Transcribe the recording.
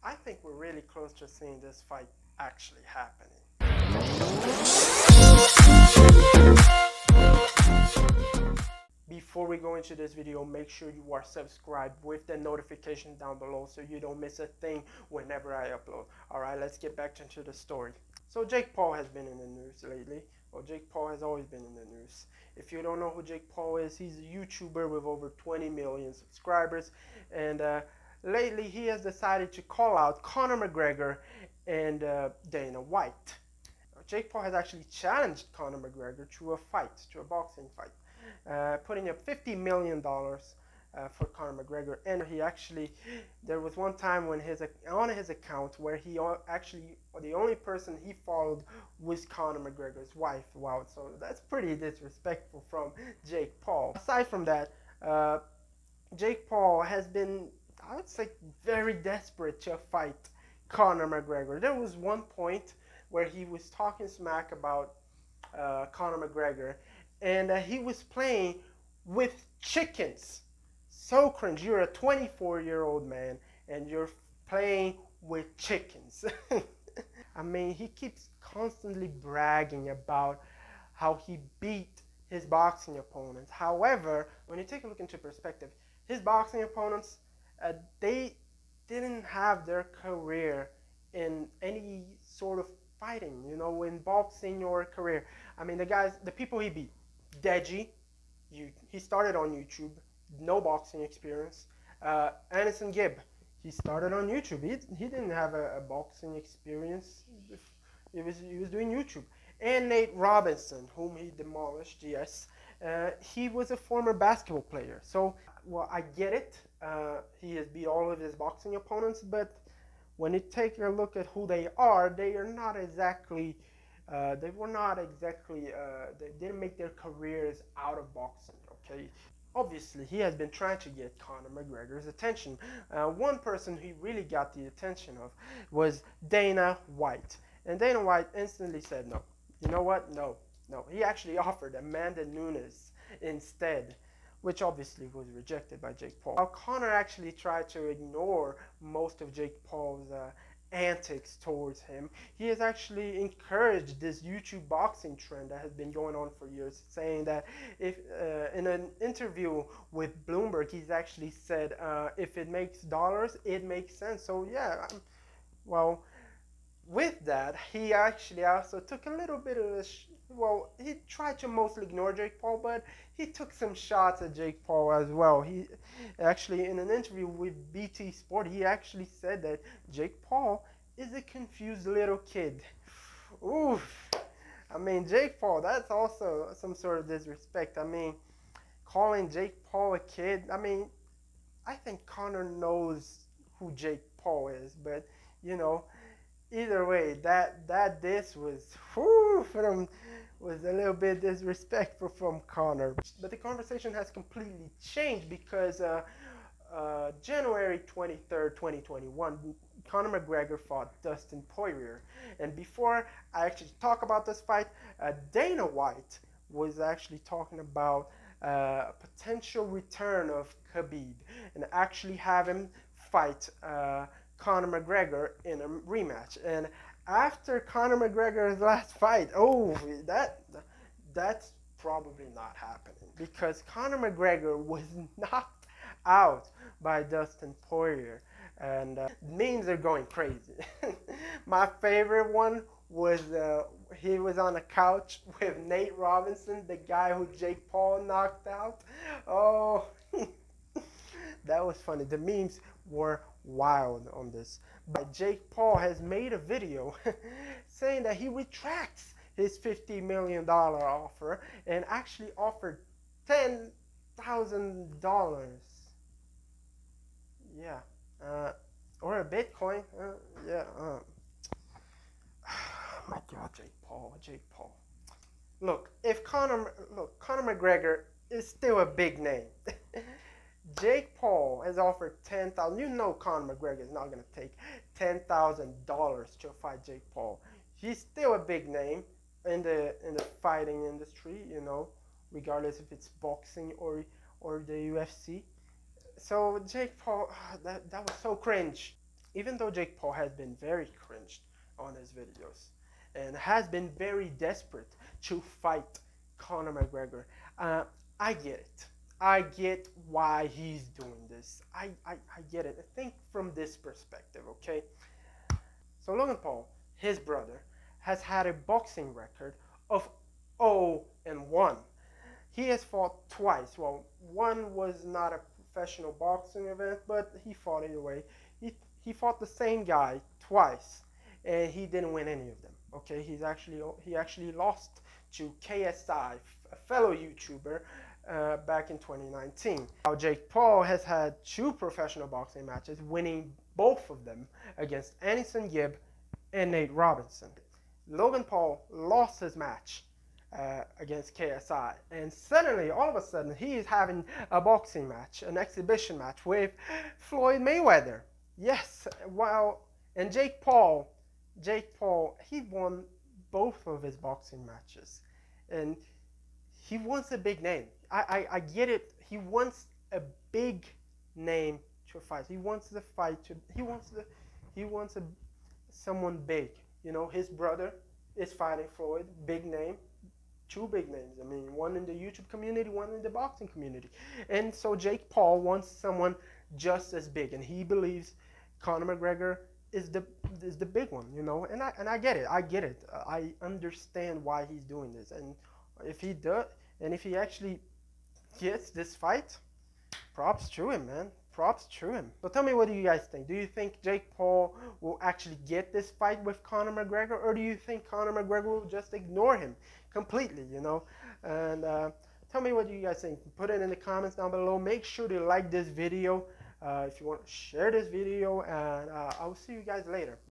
I think we're really close to seeing this fight actually happening. Before we go into this video, make sure you are subscribed with the notification down below so you don't miss a thing whenever I upload. Alright, let's get back into the story. So Jake Paul has been in the news lately. Well, Jake Paul has always been in the news. If you don't know who Jake Paul is, he's a YouTuber with over 20 million subscribers. And lately he has decided to call out Conor McGregor and Dana White. Jake Paul has actually challenged Conor McGregor to a boxing fight, putting up $50 million for Conor McGregor. And there was one time when on his account where he actually, the only person he followed was Conor McGregor's wife. Wow, so that's pretty disrespectful from Jake Paul. Aside from that, Jake Paul has been, I would say, very desperate to fight Conor McGregor. There was one point where he was talking smack about Conor McGregor, and he was playing with chickens. So cringe. You're a 24-year-old man, and you're playing with chickens. I mean, he keeps constantly bragging about how he beat his boxing opponents. However, when you take a look into perspective, his boxing opponents, they didn't have their career in any sort of fighting, in boxing or career. I mean, the people he beat, Deji, he started on YouTube, no boxing experience. Anderson Gibb, he started on YouTube. He didn't have a boxing experience. He was doing YouTube. And Nate Robinson, whom he demolished, yes. He was a former basketball player. So, well, I get it. He has beat all of his boxing opponents, but when you take a look at who they are not exactly, they didn't make their careers out of boxing, okay? Obviously, he has been trying to get Conor McGregor's attention. One person he really got the attention of was Dana White. And Dana White instantly said no. You know what? No. He actually offered Amanda Nunes instead, which obviously was rejected by Jake Paul. Now, Conor actually tried to ignore most of Jake Paul's antics towards him. He has actually encouraged this YouTube boxing trend that has been going on for years, saying that if in an interview with Bloomberg, he's actually said, if it makes dollars, it makes sense. So yeah, well, with that, he actually also took a little bit of a he tried to mostly ignore Jake Paul, but he took some shots at Jake Paul as well. He actually, in an interview with BT Sport, he actually said that Jake Paul is a confused little kid. Oof. I mean, Jake Paul, that's also some sort of disrespect. I mean, calling Jake Paul a kid, I mean, I think Conor knows who Jake Paul is, but, either way, that this was was a little bit disrespectful from Conor. But the conversation has completely changed because January 23rd, 2021, Conor McGregor fought Dustin Poirier. And before I actually talk about this fight, Dana White was actually talking about a potential return of Khabib and actually have him fight Conor McGregor in a rematch. And after Conor McGregor's last fight, that's probably not happening because Conor McGregor was knocked out by Dustin Poirier, and memes are going crazy. My favorite one was he was on a couch with Nate Robinson, the guy who Jake Paul knocked out. Oh, that was funny. The memes were wild on this. But Jake Paul has made a video saying that he retracts his $50 million offer and actually offered $10,000. Yeah. Or a Bitcoin. Yeah. Oh my God, Jake Paul. Look, Conor McGregor is still a big name. Jake Paul has offered $10,000. You know Conor McGregor is not going to take $10,000 to fight Jake Paul. He's still a big name in the fighting industry, regardless if it's boxing or the UFC. So Jake Paul, that was so cringe. Even though Jake Paul has been very cringed on his videos and has been very desperate to fight Conor McGregor, uh, I get it. I get why he's doing this. I get it. Think from this perspective, okay? So Logan Paul, his brother, has had a boxing record of 0-1. He has fought twice. Well, one was not a professional boxing event, but he fought anyway. He fought the same guy twice, and he didn't win any of them. Okay, he actually lost to KSI, a fellow YouTuber, back in 2019. Now Jake Paul has had two professional boxing matches, winning both of them against Anderson Gibb and Nate Robinson. Logan Paul lost his match against KSI, and suddenly, all of a sudden, he is having a boxing match, an exhibition match with Floyd Mayweather. Yes, well, and Jake Paul, he won both of his boxing matches, and he wants a big name. I get it. He wants a big name to fight. He wants the fight to. He wants someone big. You know, his brother is fighting Floyd, big name, two big names. I mean, one in the YouTube community, one in the boxing community. And so Jake Paul wants someone just as big, and he believes Conor McGregor is the big one, you know. And I get it. I get it. I understand why he's doing this. And if he does, and if he actually gets this fight, props to him, man. Props to him. So tell me, what do you guys think? Do you think Jake Paul will actually get this fight with Conor McGregor, or do you think Conor McGregor will just ignore him completely, you know? And tell me, what do you guys think? Put it in the comments down below. Make sure to like this video if you want to share this video, and I will see you guys later.